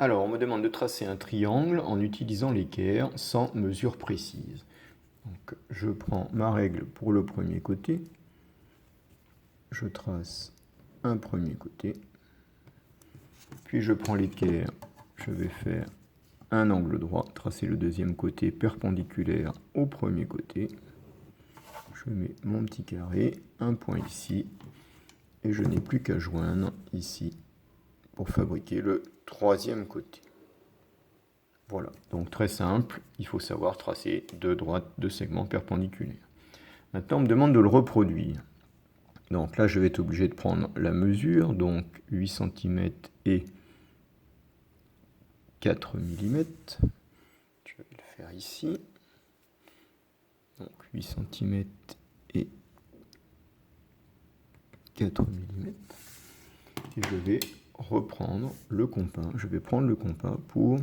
Alors, on me demande de tracer un triangle en utilisant l'équerre sans mesure précise. Donc, je prends ma règle pour le premier côté. Je trace un premier côté. Puis je prends l'équerre. Je vais faire un angle droit, tracer le deuxième côté perpendiculaire au premier côté. Je mets mon petit carré, un point ici. Et je n'ai plus qu'à joindre ici pour fabriquer le troisième côté. Voilà, donc très simple, il faut savoir tracer deux droites, deux segments perpendiculaires. Maintenant, on me demande de le reproduire. Donc là, je vais être obligé de prendre la mesure, donc 8 cm et 4 mm. Je vais le faire ici. Donc 8 cm et 4 mm. Et je vais reprendre le compas. Je vais prendre le compas pour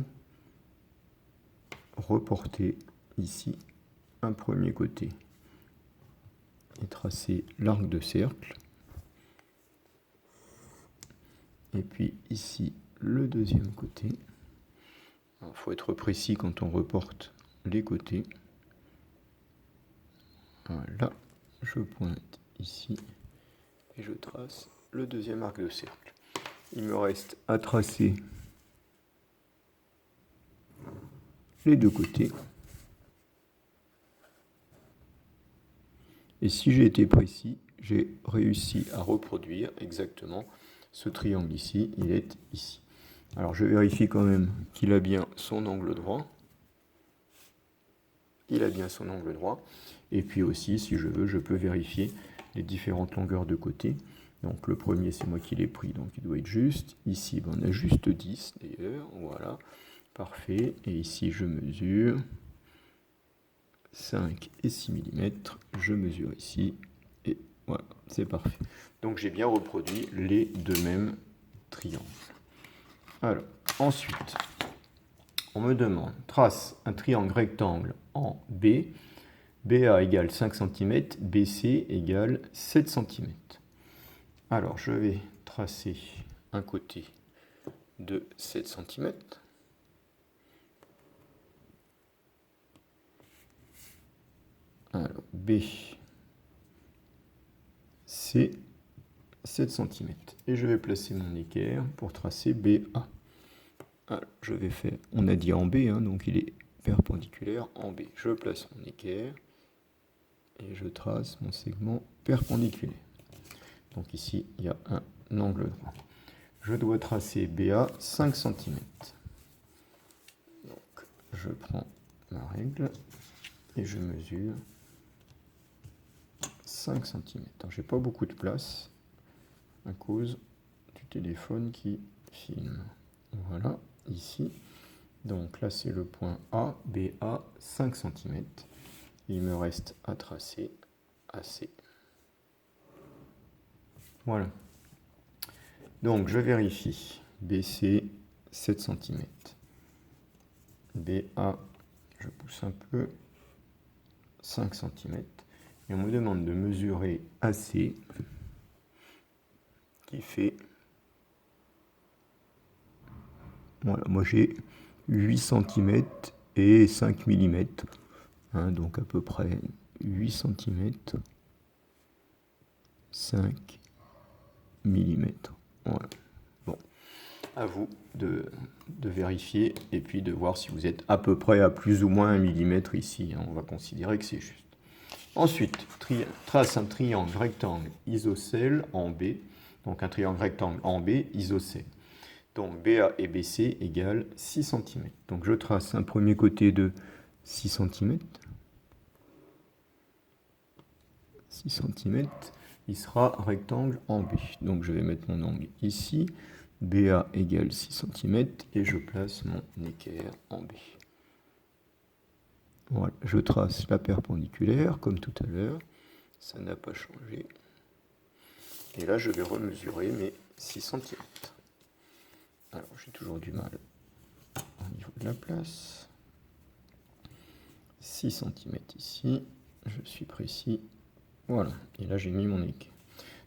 reporter ici un premier côté et tracer l'arc de cercle. Et puis ici le deuxième côté. Il faut être précis quand on reporte les côtés. Voilà, je pointe ici et je trace le deuxième arc de cercle. Il me reste à tracer les deux côtés. Et si j'ai été précis, j'ai réussi à reproduire exactement ce triangle ici. Il est ici. Alors je vérifie quand même qu'il a bien son angle droit. Il a bien son angle droit. Et puis aussi, si je veux, je peux vérifier les différentes longueurs de côté. Donc le premier, c'est moi qui l'ai pris, donc il doit être juste. Ici, on a juste 10 d'ailleurs. Voilà, parfait. Et ici, je mesure 5 et 6 mm. Je mesure ici. Et voilà, c'est parfait. Donc j'ai bien reproduit les deux mêmes triangles. Alors, ensuite, on me demande, trace un triangle rectangle en B. BA égale 5 cm, BC égale 7 cm. Alors, je vais tracer un côté de 7 cm. Alors, B, C, 7 cm. Et je vais placer mon équerre pour tracer BA. Alors, je vais faire, on a dit en B, hein, donc il est perpendiculaire en B. Je place mon équerre et je trace mon segment perpendiculaire. Donc ici, il y a un angle droit. Je dois tracer BA 5 cm. Donc, je prends ma règle et je mesure 5 cm. Je n'ai pas beaucoup de place à cause du téléphone qui filme. Voilà, ici. Donc là, c'est le point A, BA 5 cm. Il me reste à tracer AC. Voilà. Donc, je vérifie. BC, 7 cm. BA, je pousse un peu, 5 cm. Et on me demande de mesurer AC, qui fait... Voilà, moi j'ai 8 cm et 5 mm. Hein, donc à peu près 8 cm, 5 mm. Voilà. Bon, à vous de vérifier et puis de voir si vous êtes à peu près à plus ou moins 1 mm ici. On va considérer que c'est juste. Ensuite, trace un triangle rectangle isocèle en B. Donc un triangle rectangle en B isocèle. Donc BA et BC égale 6 cm. Donc je trace un premier côté de 6 cm. 6 cm, il sera rectangle en B. Donc je vais mettre mon angle ici. BA égale 6 cm et je place mon équerre en B. Voilà, je trace la perpendiculaire comme tout à l'heure. Ça n'a pas changé. Et là, je vais remesurer mes 6 cm. Alors, j'ai toujours du mal au niveau de la place. 6 cm ici. Je suis précis. Voilà. Et là, j'ai mis mon équerre.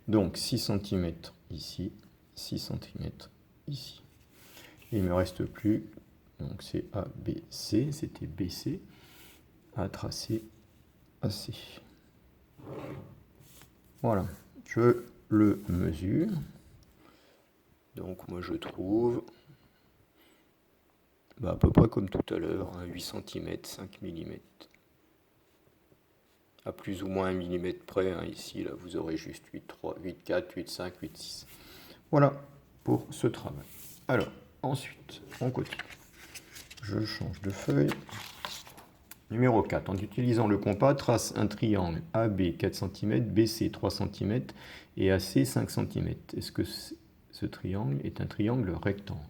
Donc, 6 cm ici. 6 cm ici. Et il ne me reste plus, donc c'est ABC, c'était BC, à tracer AC. Voilà, je le mesure. Donc moi je trouve à peu près comme tout à l'heure, 8 cm, 5 mm. À plus ou moins 1 mm près, ici là vous aurez juste 8,3, 8,4, 8,5, 8,6. Voilà pour ce travail. Alors, ensuite, on continue. Je change de feuille. Numéro 4. En utilisant le compas, trace un triangle AB 4 cm, BC 3 cm et AC 5 cm. Est-ce que ce triangle est un triangle rectangle?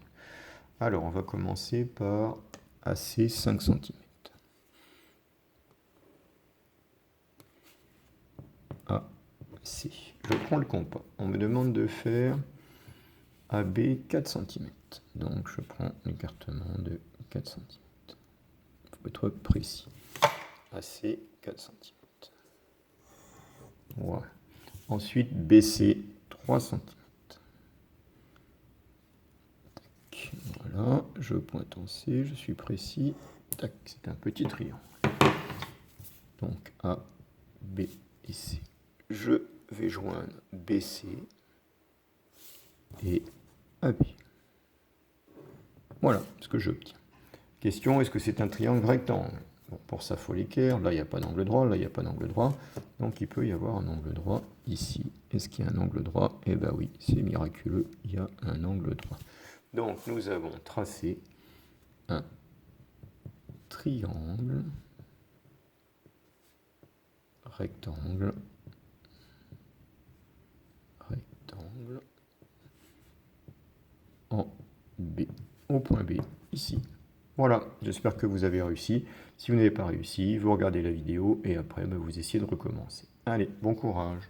Alors, on va commencer par AC 5 cm. AC. Je prends le compas. On me demande de faire AB 4 cm. Donc, je prends l'écartement de 4 cm. Il faut être précis. AC 4 cm. Voilà. Ensuite, BC 3 cm. Tac. Voilà, je pointe en C, je suis précis. Tac, c'est un petit triangle. Donc A, B et C. Je vais joindre BC et AB. Voilà ce que j'obtiens. Question, est-ce que c'est un triangle rectangle? Bon, pour ça, il faut l'équerre. Là, il n'y a pas d'angle droit. Là, il n'y a pas d'angle droit. Donc, il peut y avoir un angle droit ici. Est-ce qu'il y a un angle droit? Eh bien oui, c'est miraculeux. Il y a un angle droit. Donc, nous avons tracé un triangle rectangle en B, au point B, ici. Voilà, j'espère que vous avez réussi. Si vous n'avez pas réussi, vous regardez la vidéo et après, vous essayez de recommencer. Allez, bon courage!